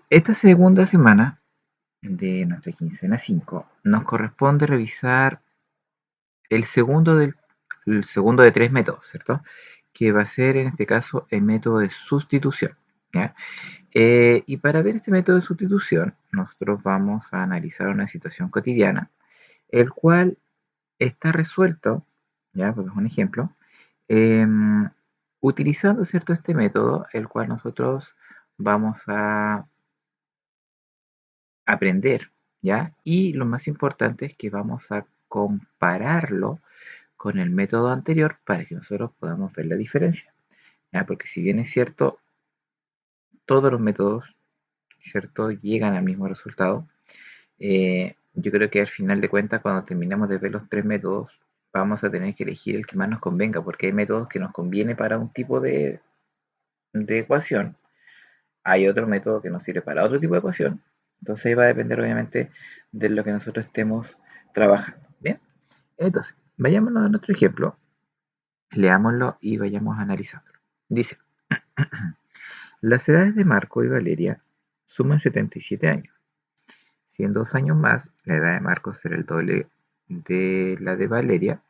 Esta segunda semana de nuestra quincena 5 nos corresponde revisar el segundo, el segundo de tres métodos, ¿cierto? Que va a ser en este caso el método de sustitución, ¿ya? Y para ver este método de sustitución, nosotros vamos a analizar una situación cotidiana, el cual está resuelto, ¿ya? Porque es un ejemplo, em, utilizando, ¿cierto? Este método, el cual nosotros vamos a aprender, ¿ya? Y lo más importante es que vamos a compararlo con el método anterior para que nosotros podamos ver la diferencia, ¿ya? Porque si bien es cierto, todos los métodos, ¿cierto? Llegan al mismo resultado. Yo creo que al final de cuentas, cuando terminemos de ver los tres métodos, vamos a tener que elegir el que más nos convenga, porque hay métodos que nos conviene para un tipo de ecuación, hay otro método que nos sirve para otro tipo de ecuación. Entonces ahí va a depender obviamente de lo que nosotros estemos trabajando. Bien, entonces, vayámonos a nuestro ejemplo, leámoslo y vayamos analizándolo. Dice, las edades de Marco y Valeria suman 77 años. Si en 2 años más la edad de Marco será el doble de la de Valeria,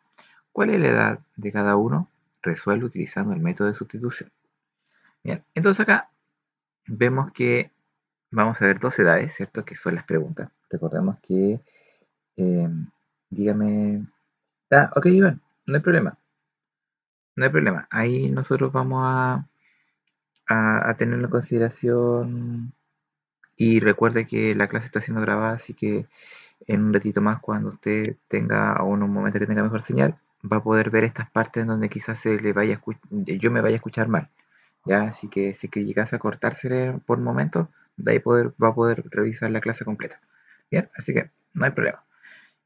¿cuál es la edad de cada uno? Resuelve utilizando el método de sustitución. Bien, entonces acá vemos que vamos a ver dos edades, ¿cierto? Que son las preguntas. Recordemos que, eh, dígame... Ah, ok, Iván, no hay problema, no hay problema. Ahí nosotros vamos a tenerlo en consideración y recuerde que la clase está siendo grabada, así que en un ratito más, cuando usted tenga, o en un momento que tenga mejor señal, va a poder ver estas partes en donde quizás se le vaya yo me vaya a escuchar mal, ¿ya? Así que si que llegase a cortarse por momentos, de ahí va a poder revisar la clase completa. Bien, así que no hay problema.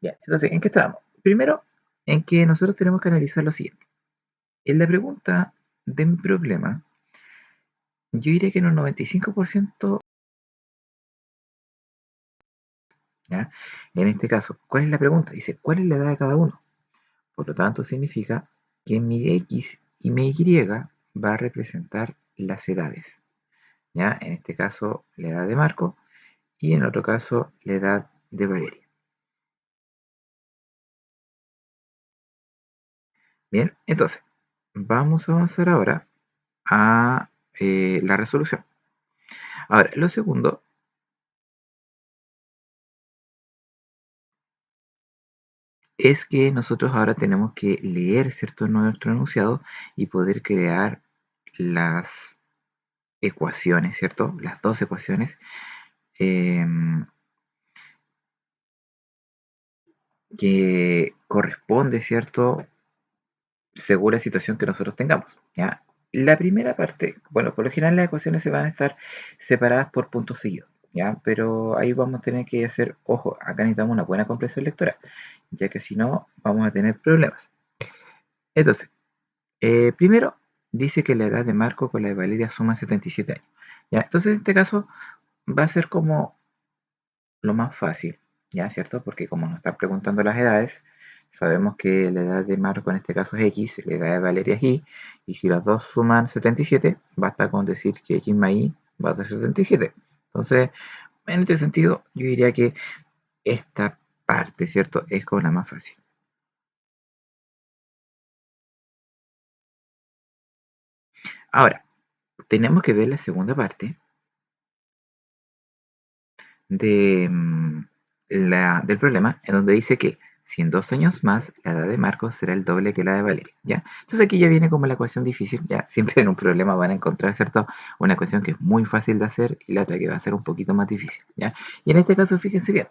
Bien, entonces, ¿en qué estábamos? Primero, en que nosotros tenemos que analizar lo siguiente. En la pregunta de mi problema, yo diría que en un 95%, ¿ya? En este caso, ¿cuál es la pregunta? Dice, ¿cuál es la edad de cada uno? Por lo tanto, significa que mi X y mi Y va a representar las edades, ¿ya? En este caso, la edad de Marco y en otro caso, la edad de Valeria. Bien, entonces, vamos a avanzar ahora a la resolución. Ahora, lo segundo es que nosotros ahora tenemos que leer, ¿cierto?, nuestro enunciado y poder crear las ecuaciones, ¿cierto? Las dos ecuaciones em, que corresponde, ¿cierto?, según la situación que nosotros tengamos, ¿ya? La primera parte, bueno, por lo general las ecuaciones se van a estar separadas por puntos seguidos, ¿ya? Pero ahí vamos a tener que hacer, ojo, acá necesitamos una buena comprensión lectora, ya que si no, vamos a tener problemas. Entonces, primero, dice que la edad de Marco con la de Valeria suma 77 años, ¿ya? Entonces, en este caso, va a ser como lo más fácil, ¿ya? ¿Cierto? Porque como nos están preguntando las edades, sabemos que la edad de Marco en este caso es X, la edad de Valeria es y si las dos suman 77, basta con decir que X más Y va a ser 77. Entonces, en este sentido, yo diría que esta parte, ¿cierto? Es como la más fácil. Ahora, tenemos que ver la segunda parte de, del problema, en donde dice que si en 2 años más la edad de Marcos será el doble que la de Valeria, ¿ya? Entonces aquí ya viene como la ecuación difícil, ya siempre en un problema van a encontrar, ¿cierto? Una ecuación que es muy fácil de hacer y la otra que va a ser un poquito más difícil, ¿ya? Y en este caso, fíjense bien,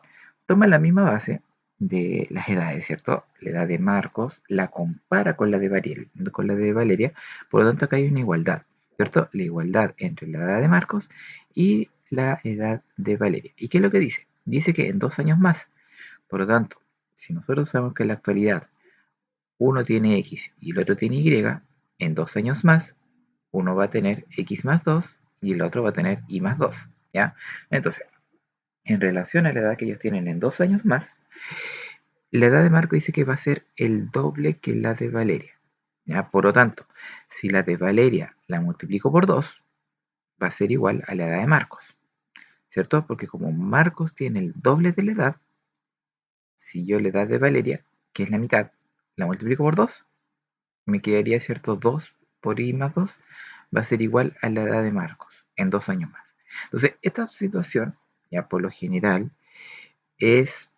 toma la misma base de las edades, ¿cierto? La edad de Marcos la compara con la de Valeria, por lo tanto acá hay una igualdad, ¿cierto? La igualdad entre la edad de Marcos y la edad de Valeria. ¿Y qué es lo que dice? Dice que en 2 años más. Por lo tanto, si nosotros sabemos que en la actualidad uno tiene X y el otro tiene Y, en 2 años más, uno va a tener X más 2 y el otro va a tener Y más 2. ¿Ya? Entonces, en relación a la edad que ellos tienen en 2 años más, la edad de Marco dice que va a ser el doble que la de Valeria. ¿Ya? Por lo tanto, si la de Valeria la multiplico por 2, va a ser igual a la edad de Marcos. ¿cierto? Porque como Marcos tiene el doble de la edad, si yo la edad de Valeria, que es la mitad, la multiplico por 2, me quedaría, ¿cierto? 2 por i más 2 va a ser igual a la edad de Marcos en 2 años más. Entonces, esta situación, ya por lo general, es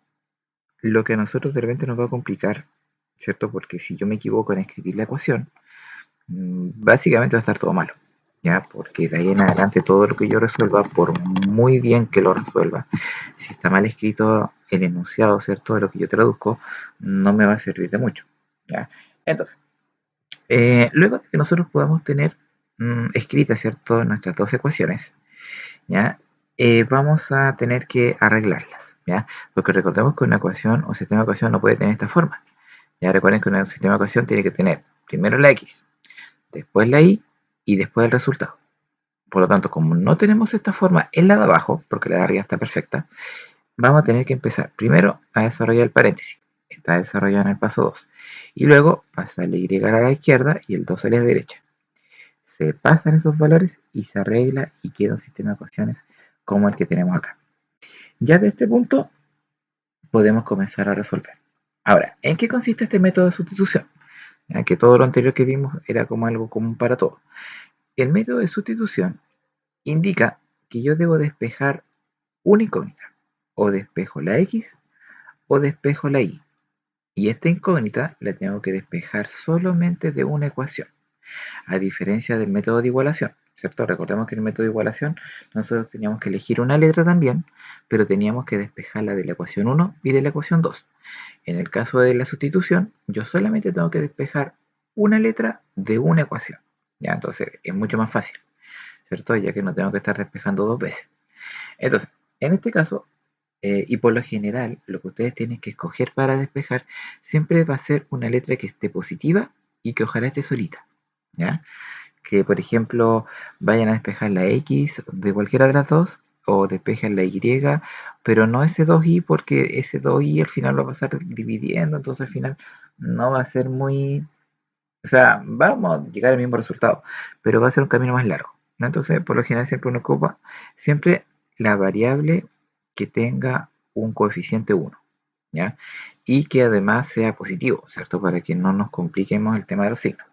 lo que a nosotros de repente nos va a complicar, ¿cierto? Porque si yo me equivoco en escribir la ecuación, básicamente va a estar todo malo, ¿ya? Porque de ahí en adelante todo lo que yo resuelva, por muy bien que lo resuelva, si está mal escrito el enunciado, ¿cierto? De lo que yo traduzco, no me va a servir de mucho, ¿ya? Entonces, luego de que nosotros podamos tener escritas, ¿cierto? Nuestras dos ecuaciones, ¿ya? Vamos a tener que arreglarlas, ¿ya? Porque recordemos que una ecuación o sistema de ecuación no puede tener esta forma. Ya recuerden que un sistema de ecuación tiene que tener primero la x, después la y después el resultado. Por lo tanto, como no tenemos esta forma en la de abajo, porque la de arriba está perfecta, vamos a tener que empezar primero a desarrollar el paréntesis. Está desarrollado en el paso 2. Y luego pasa la y a la izquierda y el 2 a la derecha. Se pasan esos valores y se arregla y queda un sistema de ecuaciones como el que tenemos acá. Ya de este punto podemos comenzar a resolver. Ahora, ¿en qué consiste este método de sustitución? Ya que todo lo anterior que vimos era como algo común para todos. El método de sustitución indica que yo debo despejar una incógnita. O despejo la x o despejo la y. Y esta incógnita la tengo que despejar solamente de una ecuación, a diferencia del método de igualación, ¿cierto? Recordemos que en el método de igualación nosotros teníamos que elegir una letra también, pero teníamos que despejarla de la ecuación 1 y de la ecuación 2. En el caso de la sustitución, yo solamente tengo que despejar una letra de una ecuación. Ya, entonces es mucho más fácil, ¿cierto? Ya que no tengo que estar despejando dos veces. Entonces, en este caso, y por lo general, lo que ustedes tienen que escoger para despejar siempre va a ser una letra que esté positiva y que ojalá esté solita, ¿ya? Que, por ejemplo, vayan a despejar la X de cualquiera de las dos, o despejen la Y, pero no ese 2i, porque ese 2i al final lo va a estar dividiendo, entonces al final no va a ser muy... O sea, vamos a llegar al mismo resultado, pero va a ser un camino más largo, ¿no? Entonces, por lo general siempre uno ocupa siempre la variable que tenga un coeficiente 1, ¿ya? Y que además sea positivo, ¿cierto? Para que no nos compliquemos el tema de los signos.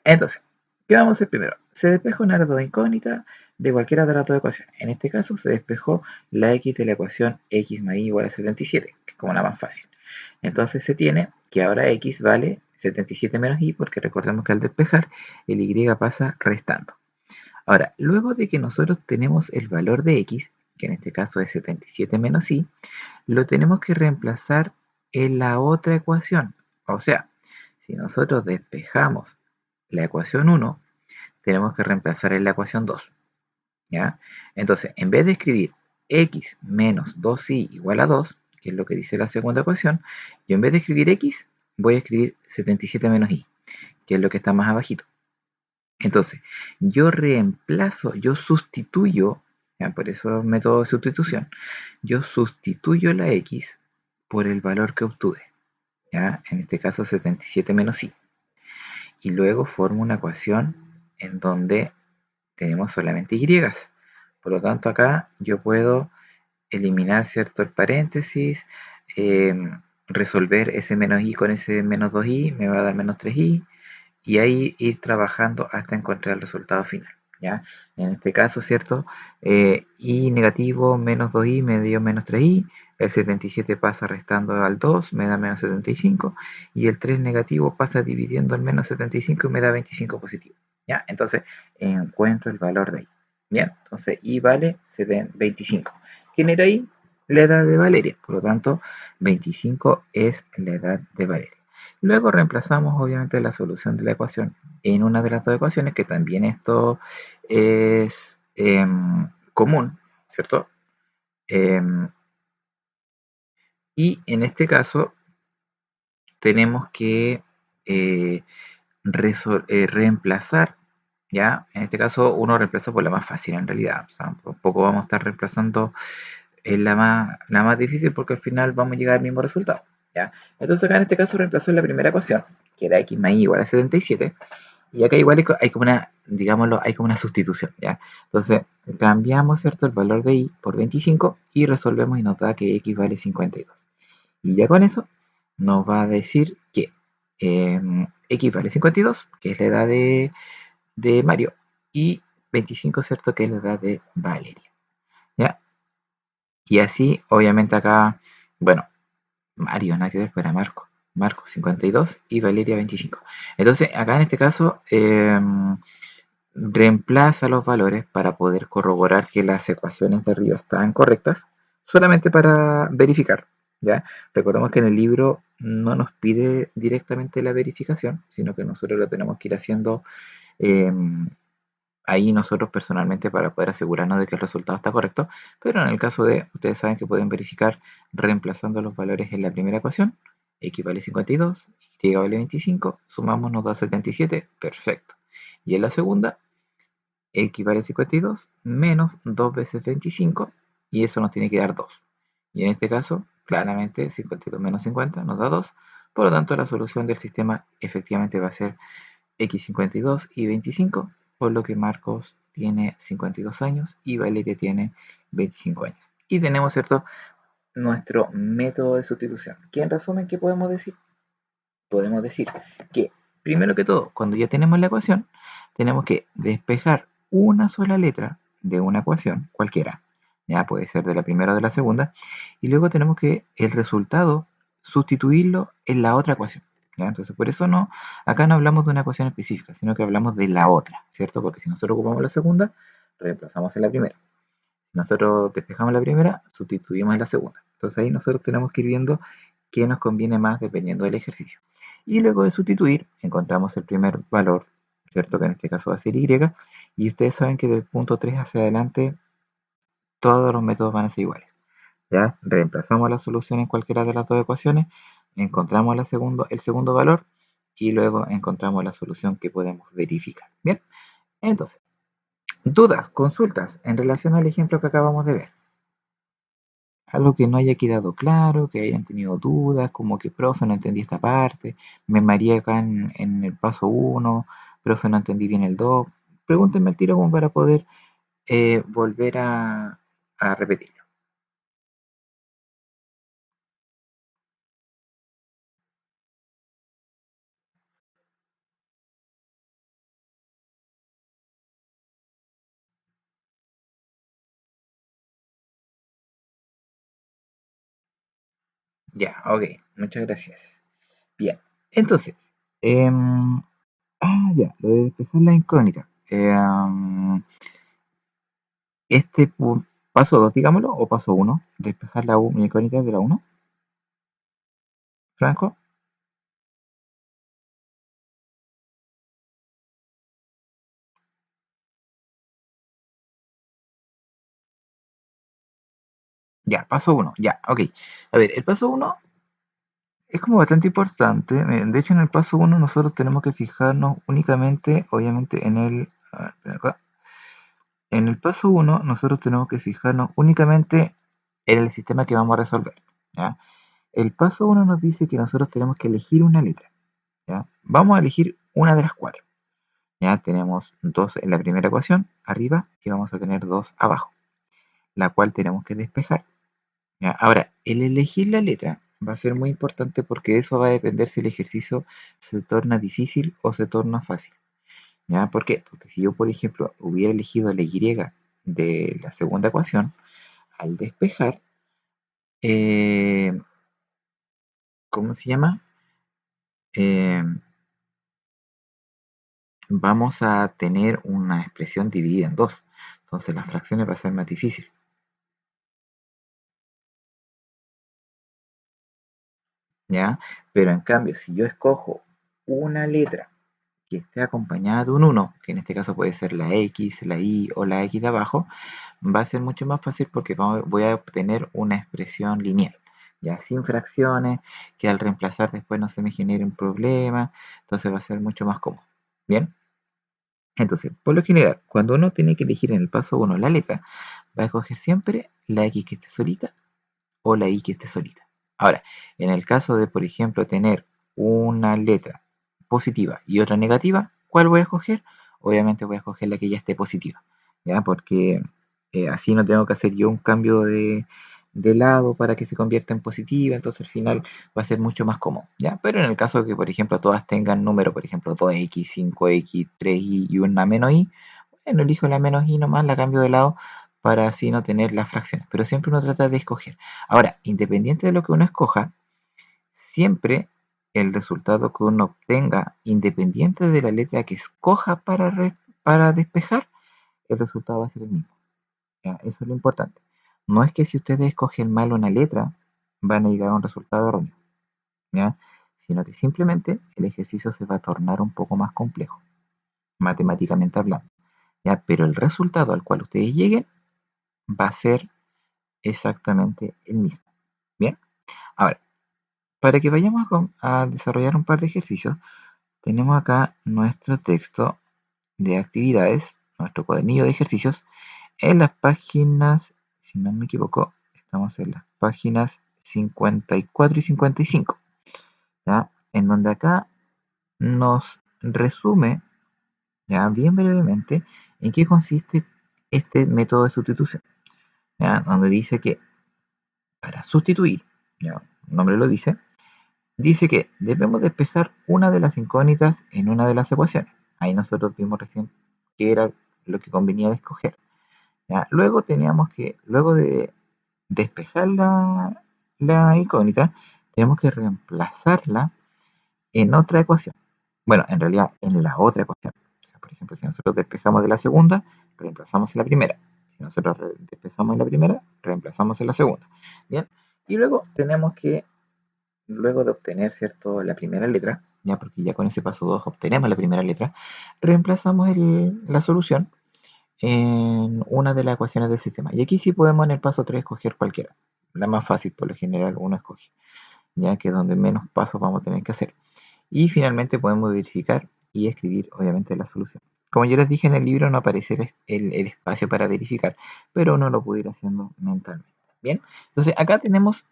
Entonces, ¿qué vamos a hacer primero? Se despeja una de las dos incógnitas de cualquiera de las dos ecuaciones. En este caso se despejó la x de la ecuación x más y igual a 77, que es como la más fácil. Entonces se tiene que ahora x vale 77 menos y, porque recordemos que al despejar el y pasa restando. Ahora, luego de que nosotros tenemos el valor de x, que en este caso es 77 menos y, lo tenemos que reemplazar en la otra ecuación. O sea, si nosotros despejamos la ecuación 1, tenemos que reemplazar en la ecuación 2, ¿ya? Entonces, en vez de escribir x menos 2y igual a 2, que es lo que dice la segunda ecuación, yo en vez de escribir x, voy a escribir 77 menos y, que es lo que está más abajito. Entonces, yo reemplazo, yo sustituyo, ¿ya? Por eso el método de sustitución, yo sustituyo la x por el valor que obtuve, ¿ya? En este caso 77 menos y. Y luego formo una ecuación en donde tenemos solamente y. Por lo tanto, acá yo puedo eliminar, ¿cierto?, el paréntesis, resolver ese menos i con ese menos 2i, me va a dar menos 3i, y ahí ir trabajando hasta encontrar el resultado final, ¿ya? En este caso, ¿cierto? I negativo menos 2i me dio menos 3i, el 77 pasa restando al 2, me da menos 75, y el 3 negativo pasa dividiendo el menos 75 y me da 25 positivo, ¿ya? Entonces, encuentro el valor de i. Bien, entonces i vale 25. ¿Quién era i? La edad de Valeria, por lo tanto, 25 es la edad de Valeria. Luego reemplazamos obviamente la solución de la ecuación en una de las dos ecuaciones, que también esto es común, ¿cierto? Y en este caso tenemos que eh, reemplazar, ¿ya? En este caso uno reemplaza por la más fácil en realidad, o sea, tampoco vamos a estar reemplazando en la más difícil, porque al final vamos a llegar al mismo resultado, ¿ya? Entonces acá en este caso reemplazó la primera ecuación, que era x más y igual a 77, Y acá igual hay como una, digámoslo, hay como una sustitución, ¿ya? Entonces, cambiamos, ¿cierto?, el valor de y por 25 y resolvemos y nos da que x vale 52. Y ya con eso nos va a decir que x vale 52, que es la edad de Mario, y 25, ¿cierto?, que es la edad de Valeria, ¿ya? Y así, obviamente acá, bueno, Mario, nada que ver, para Marco. Marco 52 y Valeria 25. Entonces, acá en este caso, reemplaza los valores para poder corroborar que las ecuaciones de arriba están correctas, solamente para verificar, ¿ya? Recordemos que en el libro no nos pide directamente la verificación, sino que nosotros lo tenemos que ir haciendo eh, ahí nosotros personalmente para poder asegurarnos de que el resultado está correcto, pero en el caso de, ustedes saben que pueden verificar reemplazando los valores en la primera ecuación, x vale 52, y vale 25, sumamos nos da 77, perfecto. Y en la segunda, x vale 52 menos 2 veces 25, y eso nos tiene que dar 2. Y en este caso, claramente 52 menos 50 nos da 2, por lo tanto la solución del sistema efectivamente va a ser x 52 y 25, por lo que Marcos tiene 52 años y Valeria tiene 25 años. Y tenemos, ¿cierto?, nuestro método de sustitución. ¿Qué en resumen qué podemos decir? Podemos decir que, primero que todo, cuando ya tenemos la ecuación, tenemos que despejar una sola letra de una ecuación, cualquiera, ya puede ser de la primera o de la segunda, y luego tenemos que el resultado sustituirlo en la otra ecuación. ¿Ya? Entonces, por eso no, acá no hablamos de una ecuación específica, sino que hablamos de la otra, ¿cierto? Porque si nosotros ocupamos la segunda, reemplazamos en la primera. Si nosotros despejamos la primera, sustituimos en la segunda. Entonces ahí nosotros tenemos que ir viendo qué nos conviene más dependiendo del ejercicio. Y luego de sustituir, encontramos el primer valor, ¿cierto? Que en este caso va a ser y. Y ustedes saben que del punto 3 hacia adelante, todos los métodos van a ser iguales. ¿Ya? Reemplazamos la solución en cualquiera de las dos ecuaciones, encontramos el segundo valor y luego encontramos la solución que podemos verificar. Bien, entonces, dudas, consultas en relación al ejemplo que acabamos de ver. Algo que no haya quedado claro, que hayan tenido dudas, como que, profe, no entendí esta parte, me mareé acá en el paso uno, profe, no entendí bien el 2. Pregúntenme al tiro como para poder volver a repetirlo. Ya, ok, muchas gracias. Bien, entonces, em, ya, lo de despejar la incógnita. Este paso 2, digámoslo, o paso uno, despejar la incógnita de la uno, Franco. Ya, paso uno, ya, ok. A ver, el paso uno es como bastante importante. De hecho, en el paso uno nosotros tenemos que fijarnos únicamente, obviamente, en el... a ver, espera acá. En el paso uno nosotros tenemos que fijarnos únicamente en el sistema que vamos a resolver. ¿Ya? El paso uno nos dice que nosotros tenemos que elegir una letra. ¿Ya? Vamos a elegir una de las cuatro. Ya tenemos dos en la primera ecuación, arriba, y vamos a tener dos abajo, la cual tenemos que despejar. ¿Ya? Ahora, el elegir la letra va a ser muy importante porque eso va a depender si el ejercicio se torna difícil o se torna fácil. ¿Ya? ¿Por qué? Porque si yo, por ejemplo, hubiera elegido la Y de la segunda ecuación, al despejar, eh, ¿cómo se llama? Eh, vamos a tener una expresión dividida en dos. Entonces las fracciones va a ser más difícil. ¿Ya? Pero en cambio, si yo escojo una letra que esté acompañada de un uno, que en este caso puede ser la X, la Y o la X de abajo, va a ser mucho más fácil porque voy a obtener una expresión lineal, ya sin fracciones, que al reemplazar después no se me genere un problema, entonces va a ser mucho más cómodo. Bien, entonces, por lo general, cuando uno tiene que elegir en el paso uno la letra, va a escoger siempre la X que esté solita o la Y que esté solita. Ahora, en el caso de, por ejemplo, tener una letra positiva y otra negativa, ¿cuál voy a escoger? Obviamente voy a escoger la que ya esté positiva, ¿ya? Porque así no tengo que hacer yo un cambio de lado para que se convierta en positiva, entonces al final va a ser mucho más cómodo, ¿ya? Pero en el caso de que, por ejemplo, todas tengan número, por ejemplo, 2x, 5x, 3y y una menos y, bueno, elijo la menos y nomás, la cambio de lado para así no tener las fracciones, pero siempre uno trata de escoger. Ahora, independiente de lo que uno escoja, siempre el resultado que uno obtenga, independiente de la letra que escoja para despejar, el resultado va a ser el mismo. ¿Ya? Eso es lo importante. No es que si ustedes escogen mal una letra, van a llegar a un resultado erróneo, ¿ya? Sino que simplemente el ejercicio se va a tornar un poco más complejo, matemáticamente hablando, ¿ya? Pero el resultado al cual ustedes lleguen va a ser exactamente el mismo. Bien, ahora, para que vayamos a desarrollar un par de ejercicios, tenemos acá nuestro texto de actividades, nuestro cuadernillo de ejercicios, en las páginas, si no me equivoco, estamos en las páginas 54 y 55, ¿ya? En donde acá nos resume, ya bien brevemente, en qué consiste este método de sustitución, ¿ya? Donde dice que para sustituir, ya el nombre lo dice que debemos despejar una de las incógnitas en una de las ecuaciones. Ahí nosotros vimos recién qué era lo que convenía de escoger. ¿Ya? Luego teníamos que, luego de despejar la incógnita, tenemos que reemplazarla en otra ecuación. Bueno, en realidad en la otra ecuación. O sea, por ejemplo, si nosotros despejamos de la segunda, reemplazamos en la primera. Si nosotros despejamos en la primera, reemplazamos en la segunda. Bien, y luego tenemos que, luego de obtener, ¿cierto?, la primera letra, ya porque ya con ese paso 2 obtenemos la primera letra, reemplazamos la solución en una de las ecuaciones del sistema. Y aquí sí podemos en el paso 3 escoger cualquiera. La más fácil, por lo general, uno escoge, ya que es donde menos pasos vamos a tener que hacer. Y finalmente podemos verificar y escribir, obviamente, la solución. Como yo les dije en el libro, no aparece el espacio para verificar, pero uno lo puede ir haciendo mentalmente. Bien, entonces acá tenemos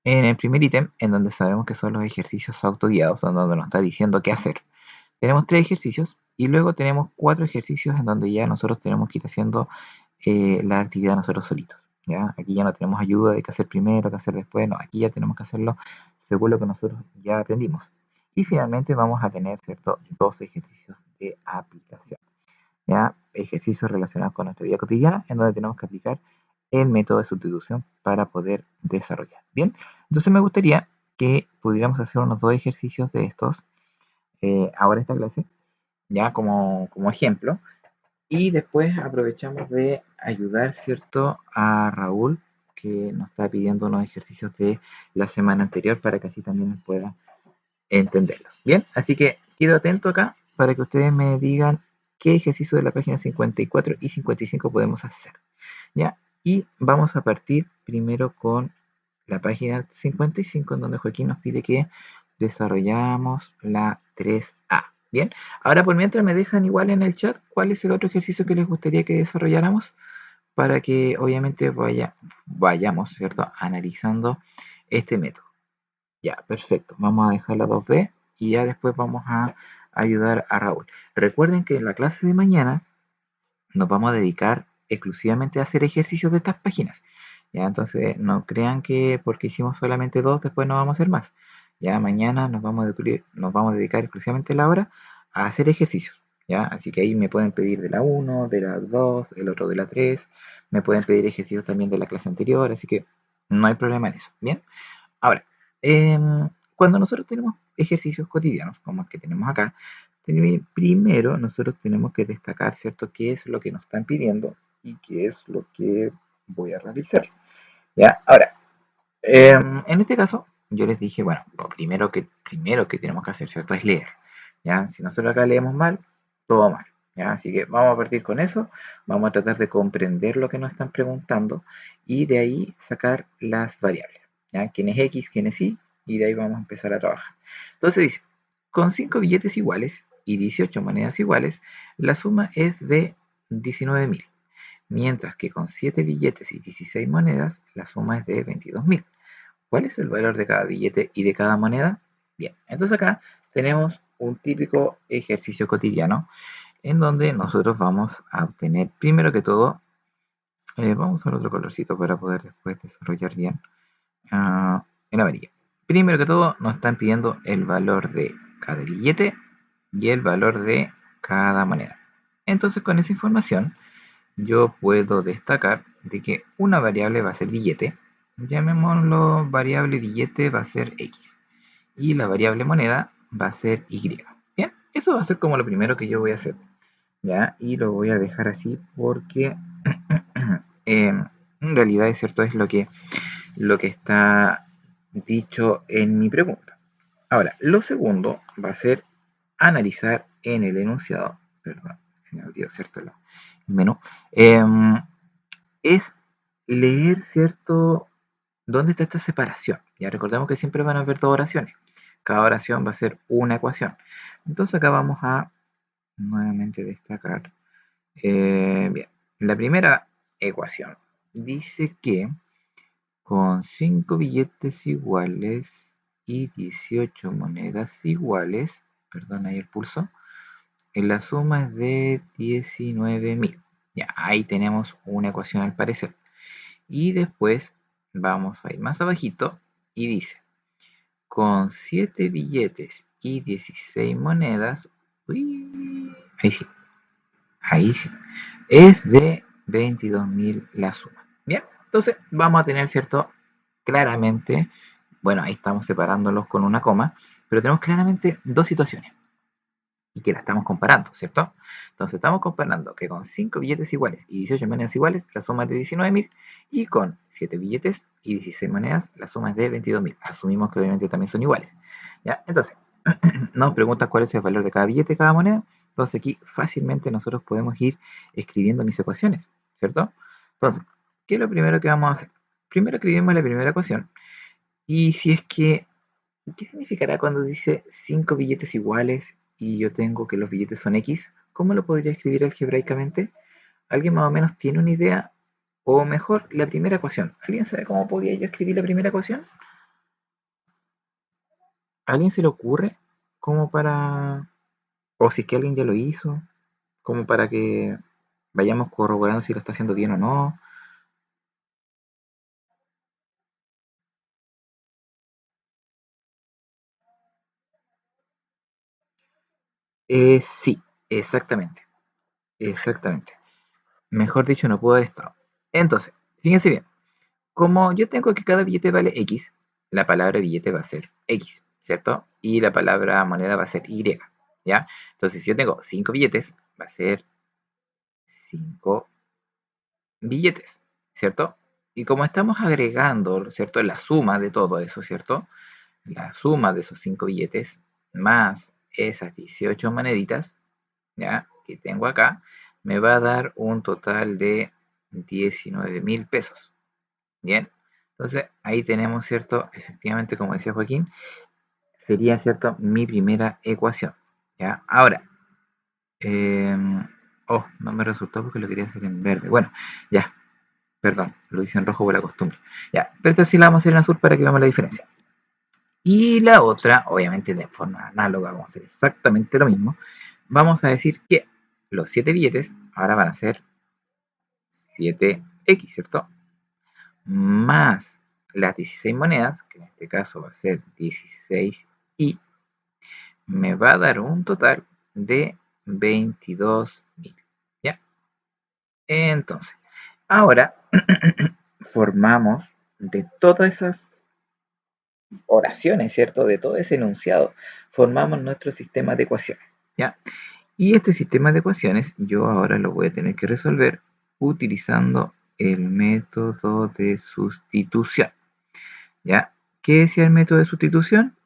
en el primer ítem, en donde sabemos que son los ejercicios autoguiados, donde nos está diciendo qué hacer. Tenemos 3 ejercicios y luego tenemos 4 ejercicios en donde ya nosotros tenemos que ir haciendo la actividad nosotros solitos. ¿Ya? Aquí ya no tenemos ayuda de qué hacer primero, qué hacer después, no, aquí ya tenemos que hacerlo según lo que nosotros ya aprendimos. Y finalmente vamos a tener, ¿cierto?, 2 ejercicios de aplicación. ¿Ya? Ejercicios relacionados con nuestra vida cotidiana, en donde tenemos que aplicar el método de sustitución para poder desarrollar. Bien, entonces me gustaría que pudiéramos hacer unos 2 ejercicios de estos ahora esta clase, ya como ejemplo, y después aprovechamos de ayudar, ¿cierto?, a Raúl, que nos está pidiendo unos ejercicios de la semana anterior para que así también pueda entenderlos. Bien, así que quedo atento acá para que ustedes me digan qué ejercicio de la página 54 y 55 podemos hacer. ¿Ya? Y vamos a partir primero con la página 55, en donde Joaquín nos pide que desarrolláramos la 3A. Bien, ahora por mientras me dejan igual en el chat cuál es el otro ejercicio que les gustaría que desarrolláramos para que obviamente vayamos, ¿cierto?, analizando este método. Ya, perfecto. Vamos a dejar la 2B y ya después vamos a ayudar a Raúl. Recuerden que en la clase de mañana nos vamos a dedicar exclusivamente a hacer ejercicios de estas páginas. Ya, entonces no crean que porque hicimos solamente 2, después no vamos a hacer más. Ya mañana nos vamos a dedicar exclusivamente la hora a hacer ejercicios. Ya, así que ahí me pueden pedir de la 1, de la 2, el otro de la 3. Me pueden pedir ejercicios también de la clase anterior, así que no hay problema en eso. Bien, ahora, cuando nosotros tenemos ejercicios cotidianos, como el que tenemos acá, primero nosotros tenemos que destacar, ¿cierto?, qué es lo que nos están pidiendo y qué es lo que voy a realizar. ¿Ya? Ahora, en este caso, yo les dije, bueno, lo primero que tenemos que hacer, ¿cierto?, es leer. ¿Ya? Si nosotros acá leemos mal, todo mal. ¿Ya? Así que vamos a partir con eso, vamos a tratar de comprender lo que nos están preguntando y de ahí sacar las variables. ¿Ya? ¿Quién es X, quién es Y? Y de ahí vamos a empezar a trabajar. Entonces dice, con 5 billetes iguales y 18 monedas iguales, la suma es de 19.000, mientras que con 7 billetes y 16 monedas, la suma es de 22.000. ¿Cuál es el valor de cada billete y de cada moneda? Bien, entonces acá tenemos un típico ejercicio cotidiano en donde nosotros vamos a obtener, primero que todo, vamos a usar otro colorcito para poder después desarrollar bien, en amarillo. Primero que todo, nos están pidiendo el valor de cada billete y el valor de cada moneda. Entonces, con esa información, yo puedo destacar de que una variable va a ser billete, llamémoslo variable billete va a ser X, y la variable moneda va a ser Y. Bien, eso va a ser como lo primero que yo voy a hacer, ¿ya? Y lo voy a dejar así porque en realidad es cierto, es lo que está dicho en mi pregunta. Ahora, lo segundo va a ser analizar en el enunciado, perdón, se me olvidó, ¿cierto? El menú, es leer, ¿cierto? ¿Dónde está esta separación? Ya recordemos que siempre van a haber dos oraciones. Cada oración va a ser una ecuación. Entonces acá vamos a nuevamente destacar. Bien, la primera ecuación dice que con 5 billetes iguales y 18 monedas iguales, perdón ahí el pulso, la suma es de 19.000. Ya, ahí tenemos una ecuación al parecer. Y después vamos a ir más abajito y dice, con 7 billetes y 16 monedas, uy, ahí sí, es de 22.000 la suma. Bien, entonces vamos a tener, ¿cierto? Claramente, bueno, ahí estamos separándolos con una coma, pero tenemos claramente dos situaciones y que la estamos comparando, ¿cierto? Entonces estamos comparando que con 5 billetes iguales y 18 monedas iguales, la suma es de 19.000, y con 7 billetes y 16 monedas, la suma es de 22.000. Asumimos que obviamente también son iguales. ¿Ya? Entonces, nos preguntan cuál es el valor de cada billete, cada moneda. Entonces aquí fácilmente nosotros podemos ir escribiendo mis ecuaciones, ¿cierto? Entonces, ¿qué es lo primero que vamos a hacer? Primero escribimos la primera ecuación. Y si es que, ¿qué significará cuando dice 5 billetes iguales y yo tengo que los billetes son X? ¿Cómo lo podría escribir algebraicamente? ¿Alguien más o menos tiene una idea? O mejor, la primera ecuación. ¿Alguien sabe cómo podría yo escribir la primera ecuación? ¿A alguien se le ocurre? Como para... O si es que alguien ya lo hizo, como para que vayamos corroborando si lo está haciendo bien o no. Sí, exactamente, exactamente. Mejor dicho, no puedo haber estado. Entonces, fíjense bien. Como yo tengo que cada billete vale X, la palabra billete va a ser X, ¿cierto? Y la palabra moneda va a ser Y, ¿ya? Entonces, si yo tengo 5 billetes, va a ser 5 billetes, ¿cierto? Y como estamos agregando, ¿cierto? La suma de todo eso, ¿cierto? La suma de esos 5 billetes más esas 18 moneditas, ¿ya? Que tengo acá, me va a dar un total de 19.000 pesos. Bien, entonces ahí tenemos, ¿cierto? Efectivamente, como decía Joaquín, sería, ¿cierto? Mi primera ecuación. ¿Ya? Ahora, oh, no me resultó porque lo quería hacer en verde. Bueno, ya, perdón, lo hice en rojo por la costumbre. Ya, pero esta sí la vamos a hacer en azul para que veamos la diferencia. Y la otra, obviamente de forma análoga, vamos a hacer exactamente lo mismo. Vamos a decir que los 7 billetes ahora van a ser 7x, ¿cierto? Más las 16 monedas, que en este caso va a ser 16 y me va a dar un total de 22.000. ¿Ya? Entonces, ahora formamos de todas esas oraciones, ¿cierto? De todo ese enunciado, formamos nuestro sistema de ecuaciones. ¿Ya? Y este sistema de ecuaciones yo ahora lo voy a tener que resolver utilizando el método de sustitución. ¿Ya? ¿Qué decía el método de sustitución?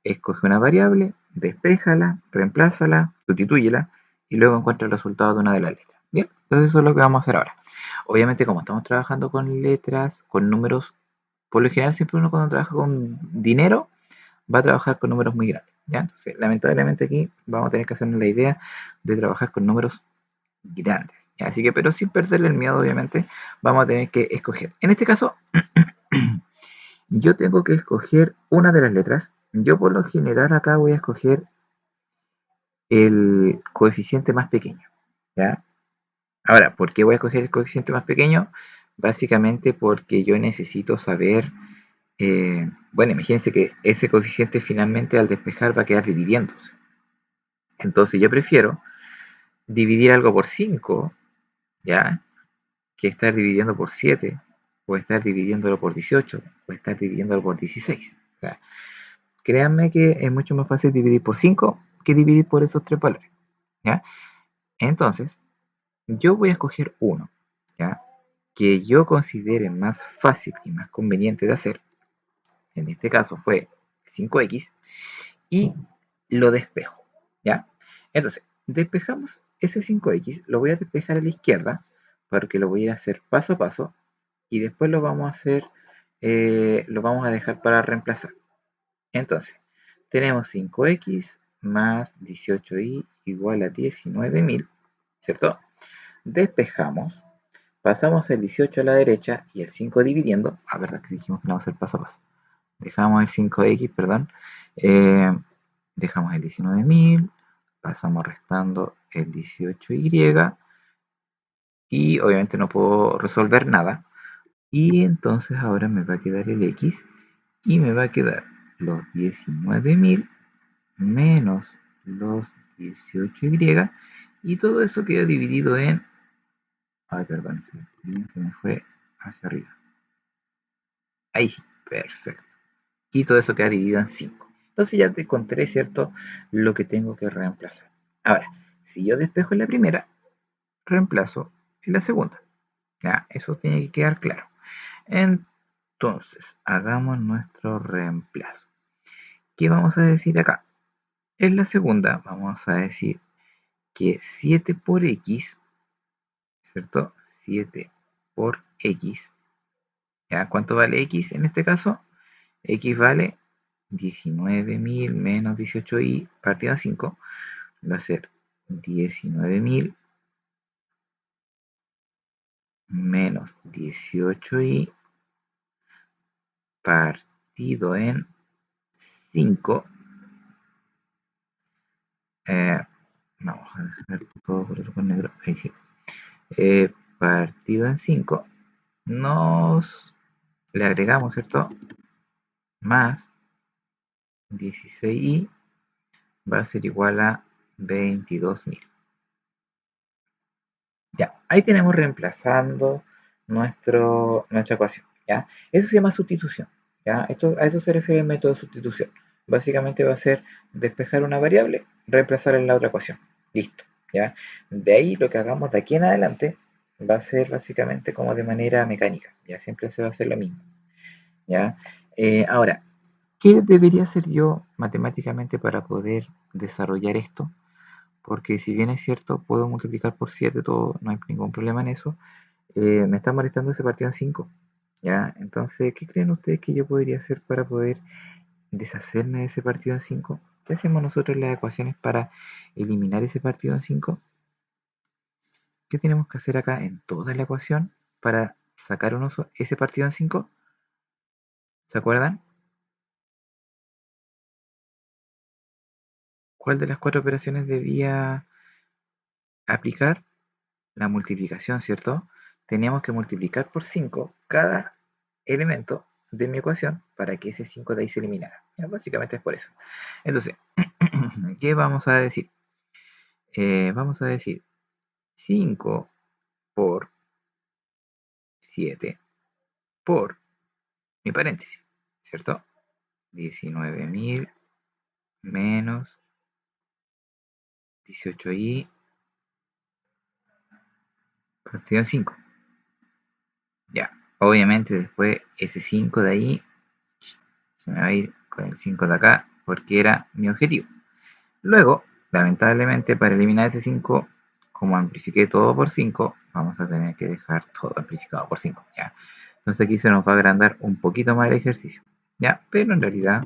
Escoge una variable, despéjala, reemplázala, sustitúyela y luego encuentra el resultado de una de las letras. Bien, entonces eso es lo que vamos a hacer ahora. Obviamente, como estamos trabajando con letras, con números, por lo general siempre uno cuando trabaja con dinero va a trabajar con números muy grandes. ¿Ya? Entonces, lamentablemente aquí vamos a tener que hacernos la idea de trabajar con números grandes. ¿Ya? Así que, pero sin perderle el miedo, obviamente, vamos a tener que escoger. En este caso, yo tengo que escoger una de las letras. Yo por lo general acá voy a escoger el coeficiente más pequeño, ¿ya? Ahora, ¿por qué voy a escoger el coeficiente más pequeño? Básicamente porque yo necesito saber, bueno, imagínense que ese coeficiente finalmente al despejar va a quedar dividiéndose. Entonces yo prefiero dividir algo por 5, ¿ya? Que estar dividiendo por 7, o estar dividiéndolo por 18, o estar dividiéndolo por 16. O sea, créanme que es mucho más fácil dividir por 5 que dividir por esos tres valores, ¿ya? Entonces, yo voy a escoger uno, ¿ya? Que yo considere más fácil y más conveniente de hacer. En este caso fue 5x y lo despejo, ¿ya? Entonces, despejamos ese 5x, lo voy a despejar a la izquierda porque lo voy a hacer paso a paso y después lo vamos a hacer, lo vamos a dejar para reemplazar. Entonces, tenemos 5x más 18y igual a 19.000, ¿cierto? Despejamos, pasamos el 18 a la derecha y el 5 dividiendo. Ah, verdad que dijimos que no vamos a hacer paso a paso. Dejamos el 5x, perdón. eh, Dejamos el 19.000, pasamos restando el 18y y obviamente no puedo resolver nada. Y entonces ahora me va a quedar el x y me va a quedar los 19.000 menos los 18y y todo eso queda dividido en... Ay, perdón, se me fue hacia arriba. Ahí sí, perfecto. Y todo eso queda dividido en 5. Entonces ya te encontré, ¿cierto? Lo que tengo que reemplazar. Ahora, si yo despejo en la primera, reemplazo en la segunda. Ya, eso tiene que quedar claro. Entonces, hagamos nuestro reemplazo. ¿Qué vamos a decir acá? En la segunda vamos a decir que 7 por x, ¿cierto? 7 por x. ¿Ya? ¿Cuánto vale x en este caso? X vale 19.000 menos 18y partido a 5. Va a ser 19.000 menos 18y partido en 5. Eh, Vamos a dejar todo color con negro. Ahí sí. Partido en 5. Nos le agregamos, ¿cierto? Más 16y va a ser igual a 22.000. Ya, ahí tenemos reemplazando nuestra ecuación, ¿ya? Eso se llama sustitución, ¿ya? A eso se refiere el método de sustitución. Básicamente va a ser despejar una variable, reemplazar en la otra ecuación. Listo, ¿ya? De ahí lo que hagamos de aquí en adelante va a ser básicamente como de manera mecánica, ¿ya? Siempre se va a hacer lo mismo, ¿ya? Ahora, ¿qué debería hacer yo matemáticamente para poder desarrollar esto? Porque si bien es cierto, puedo multiplicar por 7 todo, no hay ningún problema en eso. Me está molestando ese partido en 5, ¿ya? Entonces, ¿qué creen ustedes que yo podría hacer para poder deshacerme de ese partido en 5? ¿Qué hacemos nosotros en las ecuaciones para eliminar ese partido en 5? ¿Qué tenemos que hacer acá en toda la ecuación para sacar ese partido en 5? ¿Se acuerdan? ¿Cuál de las cuatro operaciones debía aplicar? La multiplicación, ¿cierto? Teníamos que multiplicar por 5 cada elemento de mi ecuación para que ese 5 de ahí se eliminara. ¿Ya? Básicamente es por eso. Entonces, ¿qué vamos a decir? Vamos a decir 5 por 7 por mi paréntesis, ¿cierto? 19.000 menos 18y partido en 5. Ya, obviamente después ese 5 de ahí se me va a ir con el 5 de acá porque era mi objetivo. Luego, lamentablemente, para eliminar ese 5, como amplifiqué todo por 5, vamos a tener que dejar todo amplificado por 5, ¿ya? Entonces aquí se nos va a agrandar un poquito más el ejercicio, ¿ya? Pero en realidad,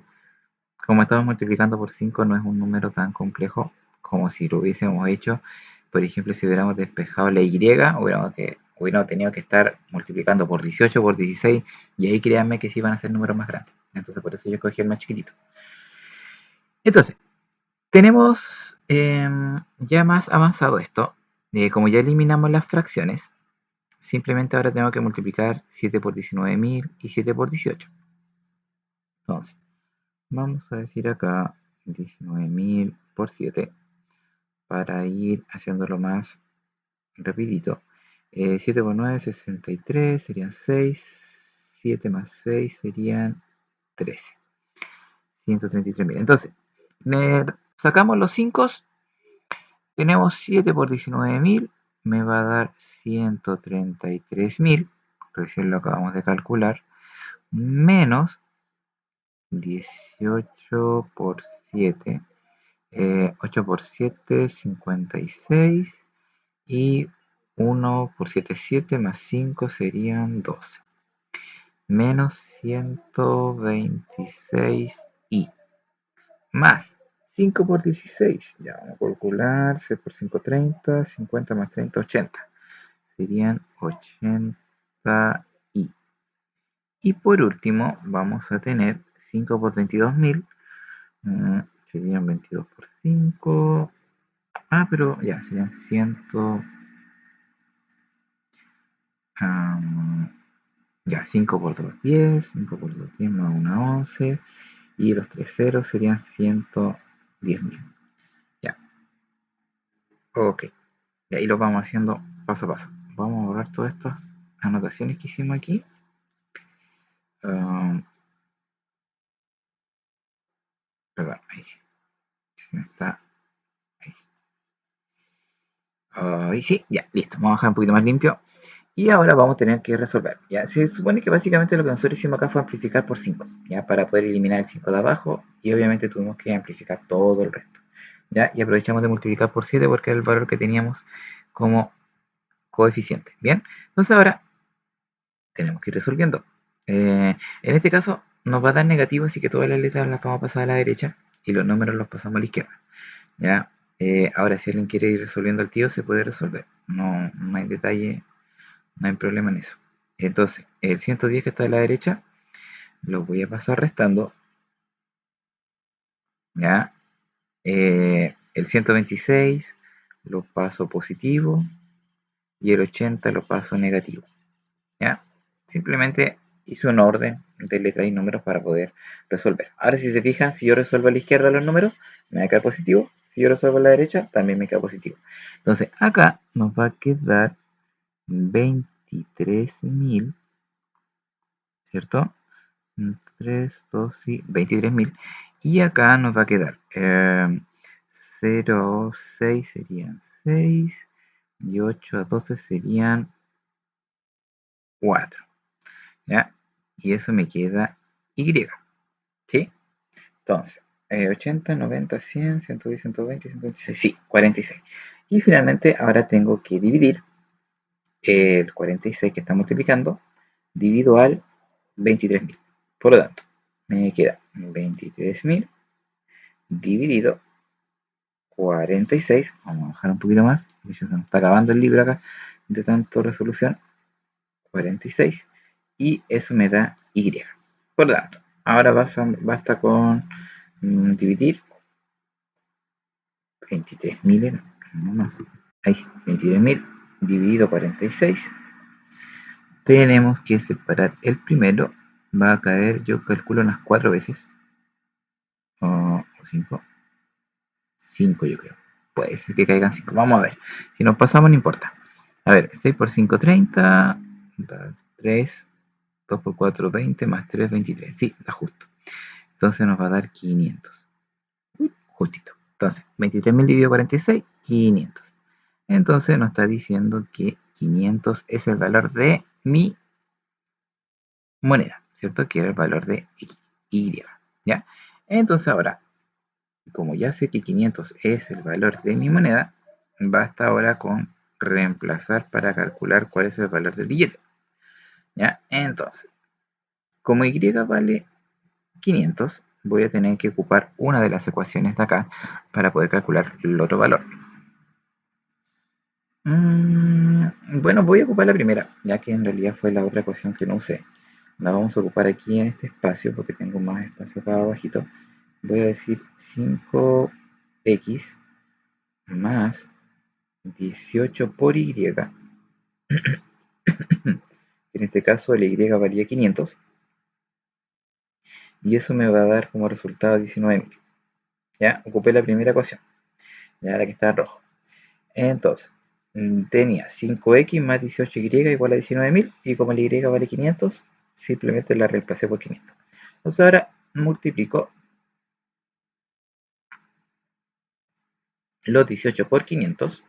como estamos multiplicando por 5, no es un número tan complejo como si lo hubiésemos hecho. Por ejemplo, si hubiéramos despejado la y, hubiéramos tenido que estar multiplicando por 18, por 16, y ahí créanme que sí van a ser números más grandes. Entonces por eso yo cogí el más chiquitito. Entonces, tenemos Ya más avanzado esto, como ya eliminamos las fracciones, simplemente ahora tengo que multiplicar 7 por 19.000 y 7 por 18. Entonces, vamos a decir acá 19.000 por 7 para ir haciéndolo más rapidito. 7 por 9, 63, serían 6. 7 más 6 serían 13. 133.000. Entonces, sacamos los 5. Tenemos 7 por 19.000. Me va a dar 133.000. Recién lo acabamos de calcular. Menos 18 por 7. 8 por 7, 56. Y 1 por 7, 7 más 5 serían 12. Menos 126 y más 5 por 16. Ya vamos a calcular. 6 por 5, 30. 50 más 30, 80. Serían 80 y. Y por último vamos a tener 5 por 22.000. Serían 22 por 5. Pero ya, serían 100. Ya, 5 por 2, 10. 5 por 2, 10 más 1, 11. Y los 3 ceros serían 110.000. Ya, ok. Y ahí lo vamos haciendo paso a paso. Vamos a borrar todas estas anotaciones que hicimos aquí. Perdón, ahí sí. Está. Ahí sí. Ahí sí, ya, listo. Vamos a dejar un poquito más limpio. Y ahora vamos a tener que resolver. Ya, se supone que básicamente lo que nosotros hicimos acá fue amplificar por 5, ya, para poder eliminar el 5 de abajo. Y obviamente tuvimos que amplificar todo el resto. ¿Ya? Y aprovechamos de multiplicar por 7 porque era el valor que teníamos como coeficiente. Bien, entonces ahora tenemos que ir resolviendo. En este caso nos va a dar negativo, así que todas las letras las vamos a pasar a la derecha y los números los pasamos a la izquierda. ¿Ya? Ahora si alguien quiere ir resolviendo al tío se puede resolver. No, no hay detalle, no hay problema en eso. Entonces, el 110 que está a la derecha lo voy a pasar restando. ¿Ya? El 126 lo paso positivo y el 80 lo paso negativo. ¿Ya? Simplemente hice un orden de letras y números para poder resolver. Ahora si se fijan, si yo resuelvo a la izquierda los números, me va a quedar positivo. Si yo resuelvo a la derecha, también me queda positivo. Entonces acá nos va a quedar 23.000, ¿cierto? 3, 2 y 23.000. Y acá nos va a quedar 0, 6 serían 6 y 8 a 12 serían 4. ¿Ya? Y eso me queda Y. ¿Sí? Entonces, 80, 90, 100, 110, 120, 126. Sí, 46. Y finalmente ahora tengo que dividir el 46 que está multiplicando, divido al 23.000. Por lo tanto, me queda 23.000 dividido 46. Vamos a bajar un poquito más. Se nos está acabando el libro acá de tanto resolución. 46. Y eso me da Y. Por lo tanto, ahora basta con dividir 23.000, no más. Ahí, 23.000 dividido 46. Tenemos que separar el primero. Va a caer, yo calculo unas 4 veces. O 5. 5 yo creo. Puede ser que caigan 5. Vamos a ver. Si nos pasamos no importa. A ver, 6 por 5, 30. 3. 2 por 4, 20. Más 3, 23. Sí, da justo. Entonces nos va a dar 500. Justito. Entonces, 23.000 dividido 46, 500. Entonces nos está diciendo que 500 es el valor de mi moneda, ¿cierto? Que era el valor de Y. ¿Ya? Entonces ahora, como ya sé que 500 es el valor de mi moneda, basta ahora con reemplazar para calcular cuál es el valor del billete. ¿Ya? Entonces, como Y vale 500, voy a tener que ocupar una de las ecuaciones de acá para poder calcular el otro valor. Bueno, voy a ocupar la primera, ya que en realidad fue la otra ecuación que no usé. La vamos a ocupar aquí en este espacio porque tengo más espacio acá abajito. Voy a decir 5x más 18 por y. En este caso el y valía 500. Y eso me va a dar como resultado 19.000. Ya, ocupé la primera ecuación. Ya, la que está en rojo. Entonces, tenía 5x más 18y igual a 19.000. Y como el y vale 500, simplemente la reemplacé por 500. Entonces ahora multiplico los 18 por 500.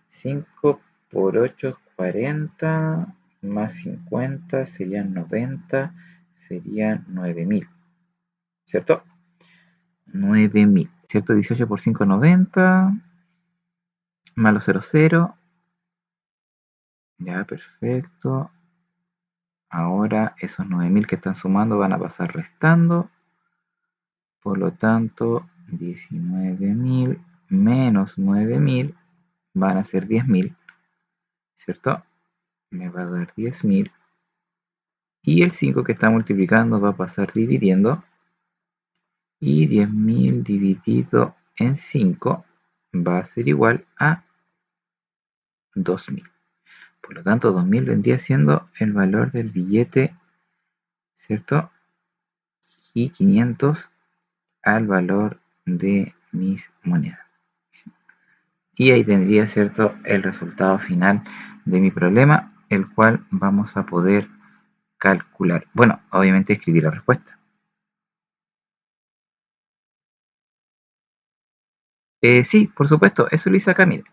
5 por 8 es 40, más 50 serían 90, serían 9.000, ¿cierto? 9.000, ¿cierto? 18 por 5, 90, más los 00, ya, perfecto. Ahora esos 9.000 que están sumando van a pasar restando, por lo tanto 19.000 menos 9.000 van a ser 10.000, ¿cierto? Me va a dar 10.000. Y el 5 que está multiplicando va a pasar dividiendo. Y 10.000 dividido en 5 va a ser igual a 2.000. Por lo tanto, 2.000 vendría siendo el valor del billete, ¿cierto? Y 500 al valor de mis monedas. Y ahí tendría, ¿cierto?, el resultado final de mi problema, el cual vamos a poder calcular. Bueno, obviamente escribir la respuesta. Sí, por supuesto, eso lo hice acá, mire,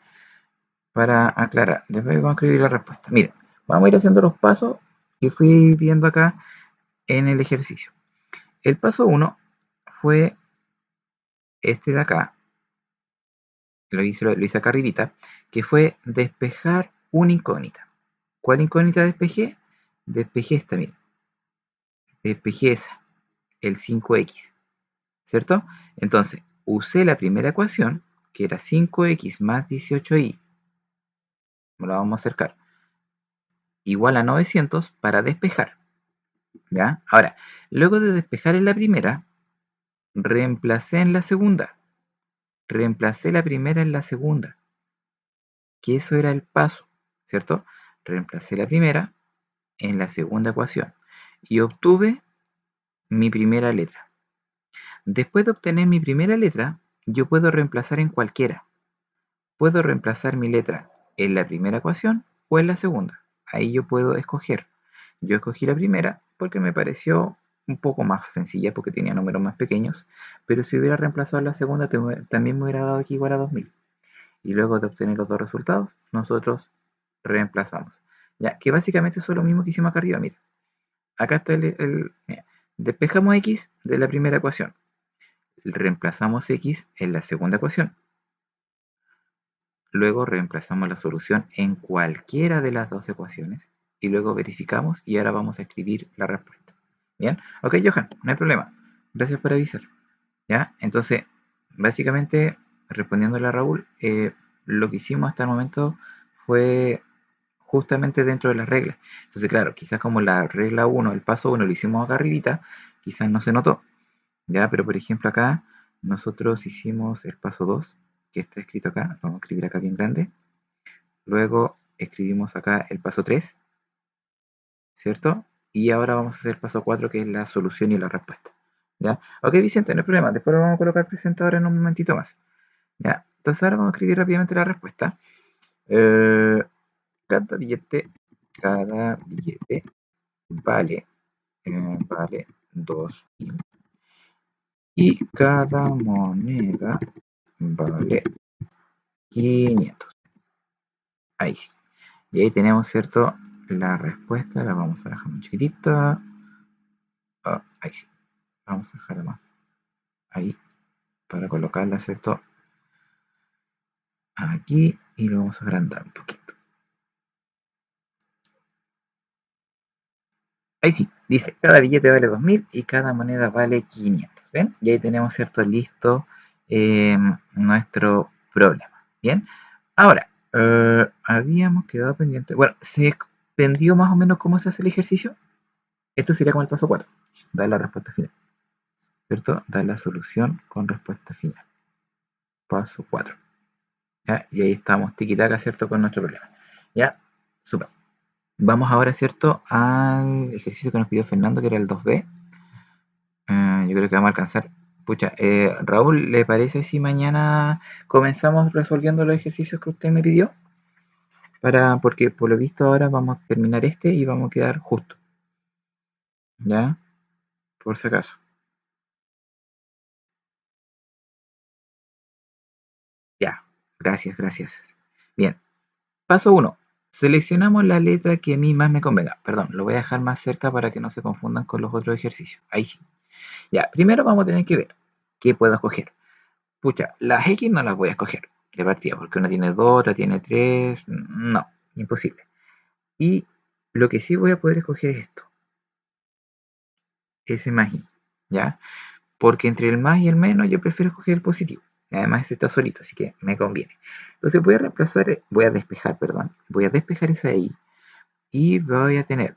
para aclarar. Después vamos a escribir la respuesta. Mire, vamos a ir haciendo los pasos que fui viendo acá en el ejercicio. El paso 1 fue este de acá, lo hice acá arribita, que fue despejar una incógnita. ¿Cuál incógnita despejé? Despejé esta, miren. Despejé esa, el 5x, ¿cierto? Entonces, usé la primera ecuación, que era 5x más 18y, me la vamos a acercar, igual a 900 para despejar, ¿ya? Ahora, luego de despejar en la primera, reemplacé en la segunda. Reemplacé la primera en la segunda, que eso era el paso, ¿cierto? Reemplacé la primera en la segunda ecuación y obtuve mi primera letra. Después de obtener mi primera letra, yo puedo reemplazar en cualquiera. Puedo reemplazar mi letra en la primera ecuación o en la segunda. Ahí yo puedo escoger. Yo escogí la primera porque me pareció un poco más sencilla porque tenía números más pequeños, pero si hubiera reemplazado la segunda también me hubiera dado aquí igual a 2000. Y luego de obtener los dos resultados, nosotros reemplazamos. Ya, que básicamente eso es lo mismo que hicimos acá arriba, mira. Acá está mira, despejamos x de la primera ecuación. Reemplazamos x en la segunda ecuación. Luego reemplazamos la solución en cualquiera de las dos ecuaciones. Y luego verificamos y ahora vamos a escribir la respuesta. ¿Bien? Ok, Johan, no hay problema. Gracias por avisar. ¿Ya? Entonces, básicamente, respondiéndole a Raúl, lo que hicimos hasta el momento fue justamente dentro de las reglas. Entonces, claro, quizás como la regla 1, el paso 1 lo hicimos acá arribita, quizás no se notó, ¿ya? Pero por ejemplo acá, nosotros hicimos el paso 2, que está escrito acá, vamos a escribir acá bien grande. Luego escribimos acá el paso 3, ¿cierto? Y ahora vamos a hacer el paso 4, que es la solución y la respuesta. ¿Ya? Ok, Vicente, no hay problema. Después lo vamos a colocar presentador en un momentito más. ¿Ya? Entonces ahora vamos a escribir rápidamente la respuesta. Eh, cada billete vale, vale 2.000 y cada moneda vale 500. Ahí sí. Y ahí tenemos, ¿cierto? La respuesta la vamos a dejar muy chiquitita. Ahí sí. Vamos a dejar más ahí para colocarla, ¿cierto? Aquí y lo vamos a agrandar un poquito. Ahí sí, dice, cada billete vale 2.000 y cada moneda vale 500. ¿Ven? Y ahí tenemos, ¿cierto? Listo nuestro problema. ¿Bien? Ahora, habíamos quedado pendiente. Bueno, ¿se extendió más o menos cómo se hace el ejercicio? Esto sería como el paso 4. Dar la respuesta final. ¿Cierto? Dar la solución con respuesta final. Paso 4. ¿ya? Y ahí estamos, tiquitaca, ¿cierto? Con nuestro problema. Ya, súper. Vamos ahora, ¿cierto? Al ejercicio que nos pidió Fernando, que era el 2B. Yo creo que vamos a alcanzar. Pucha, Raúl, ¿le parece si mañana comenzamos resolviendo los ejercicios que usted me pidió? Porque por lo visto ahora vamos a terminar este y vamos a quedar justo. ¿Ya? Por si acaso. Ya. Gracias, gracias. Bien. Paso uno. Seleccionamos la letra que a mí más me convenga. Perdón, lo voy a dejar más cerca para que no se confundan con los otros ejercicios. Ahí sí. Ya, primero vamos a tener que ver qué puedo escoger. Pucha, las X no las voy a escoger de partida, porque una tiene 2, otra tiene 3. No, imposible. Y lo que sí voy a poder escoger es esto, ese más Y, ¿ya? Porque entre el más y el menos yo prefiero escoger el positivo. Y además ese está solito, así que me conviene. Entonces voy a reemplazar, voy a despejar, perdón. Voy a despejar esa Y y voy a tener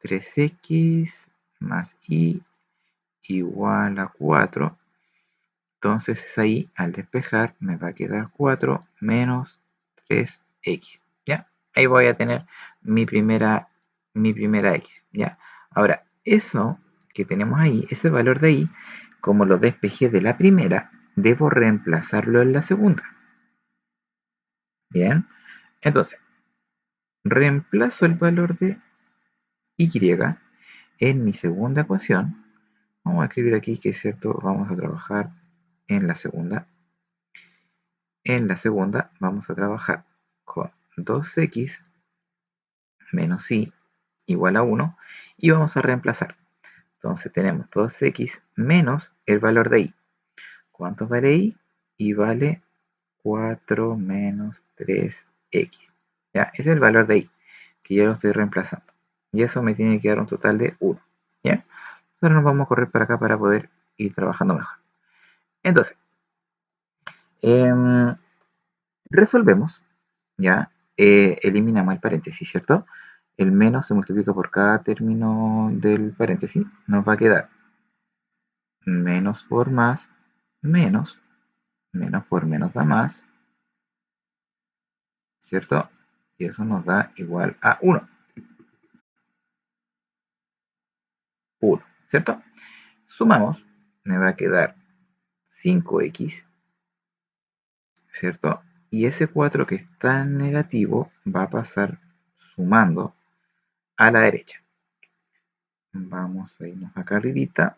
3x más Y igual a 4. Entonces es ahí, al despejar, me va a quedar 4 menos 3x. ¿Ya? Ahí voy a tener mi primera x. ¿Ya? Ahora, eso que tenemos ahí, ese valor de ahí, como lo despejé de la primera, debo reemplazarlo en la segunda. Bien. Entonces, reemplazo el valor de y en mi segunda ecuación. Vamos a escribir aquí que es cierto, vamos a trabajar en la segunda. En la segunda vamos a trabajar con 2x menos y igual a 1 y vamos a reemplazar. Entonces tenemos 2x menos el valor de y. ¿Cuánto vale y? Y vale 4 menos 3x. ¿Ya? Ese es el valor de y, que ya lo estoy reemplazando. Y eso me tiene que dar un total de 1. ¿Ya? Ahora nos vamos a correr para acá para poder ir trabajando mejor. Entonces, em, resolvemos, ¿ya? Eliminamos el paréntesis, ¿cierto? El menos se multiplica por cada término del paréntesis. Nos va a quedar menos por más, menos, menos por menos da más, ¿cierto? Y eso nos da igual a 1. 1, ¿cierto? Sumamos, me va a quedar 5x, ¿cierto? Y ese 4 que está en negativo va a pasar sumando a la derecha. Vamos a irnos acá arribita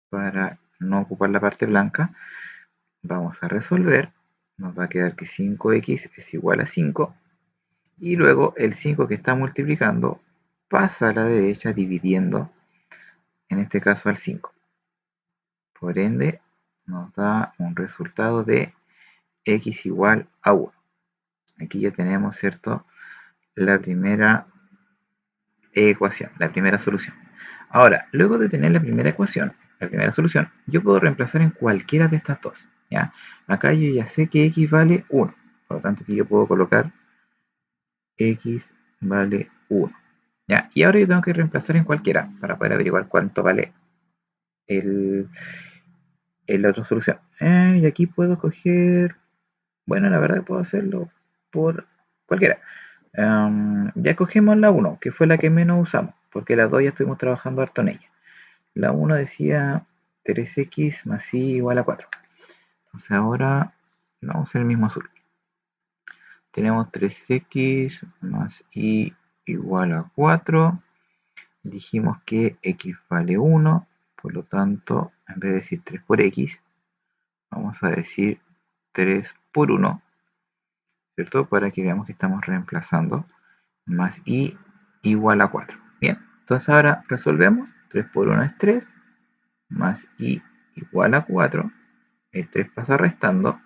para no ocupar la parte blanca. Vamos a resolver. Nos va a quedar que 5x es igual a 5. Y luego el 5 que está multiplicando pasa a la derecha dividiendo, en este caso al 5. Por ende, nos da un resultado de x igual a 1. Aquí ya tenemos, ¿cierto? La primera ecuación, la primera solución. Ahora, luego de tener la primera ecuación, la primera solución, yo puedo reemplazar en cualquiera de estas dos. ¿Ya? Acá yo ya sé que x vale 1. Por lo tanto, aquí yo puedo colocar x vale 1. ¿Ya? Y ahora yo tengo que reemplazar en cualquiera para poder averiguar cuánto vale el, la otra solución. Y aquí puedo coger, bueno, la verdad que puedo hacerlo por cualquiera. Ya cogemos la 1, que fue la que menos usamos, porque la 2 ya estuvimos trabajando harto en ella. La 1 decía 3x más y igual a 4. Entonces ahora vamos a hacer el mismo azul. Tenemos 3x más y igual a 4. Dijimos que x vale 1, por lo tanto, en vez de decir 3 por x, vamos a decir 3 por 1, ¿cierto? Para que veamos que estamos reemplazando más y igual a 4. Bien, entonces ahora resolvemos. 3 por 1 es 3, más y igual a 4. El 3 pasa restando,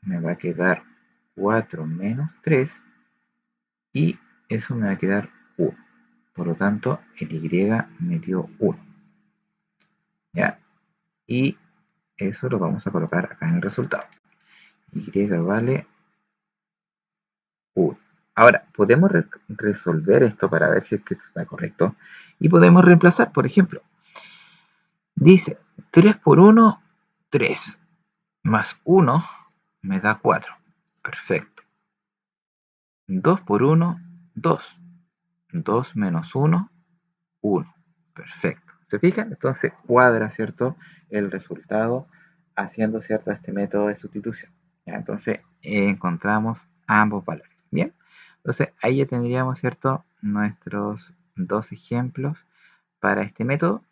me va a quedar 4 menos 3 y eso me va a quedar 1. Por lo tanto, el y me dio 1. ¿Ya? Y eso lo vamos a colocar acá en el resultado. Y vale 1. Ahora, podemos resolver esto para ver si es que esto está correcto. Y podemos reemplazar, por ejemplo, dice 3 por 1, 3, más 1 me da 4. Perfecto. 2 por 1, 2. 2 menos 1, 1. Perfecto. ¿Se fijan? Entonces cuadra, ¿cierto? El resultado haciendo, ¿cierto? Este método de sustitución. ¿Ya? Entonces encontramos ambos valores. Bien. Entonces ahí ya tendríamos, ¿cierto? Nuestros dos ejemplos para este método.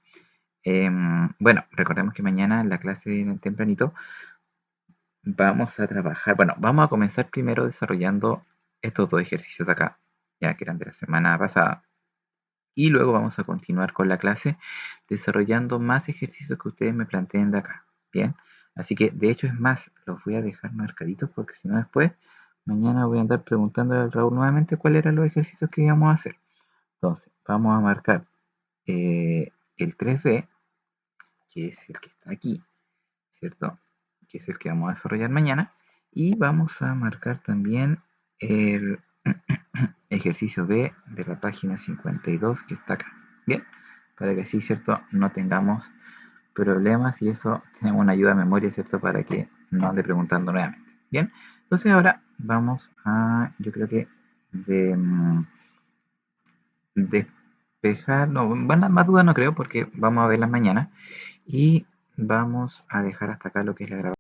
Bueno, recordemos que mañana en la clase tempranito vamos a trabajar, bueno, vamos a comenzar primero desarrollando estos dos ejercicios de acá, ya que eran de la semana pasada. Y luego vamos a continuar con la clase desarrollando más ejercicios que ustedes me planteen de acá. Bien, así que de hecho es más, los voy a dejar marcaditos porque si no después, mañana voy a andar preguntándole al Raúl nuevamente cuáles eran los ejercicios que íbamos a hacer. Entonces, vamos a marcar el 3D, que es el que está aquí, ¿cierto? Que es el que vamos a desarrollar mañana. Y vamos a marcar también el ejercicio B de la página 52 que está acá. Bien, para que así, ¿cierto? No tengamos problemas y eso tenemos una ayuda a memoria, ¿cierto? Para que no ande preguntando nuevamente. Bien, entonces ahora vamos a, yo creo que de, despejar, no, más dudas no creo porque vamos a ver las mañanas y vamos a dejar hasta acá lo que es la grabación.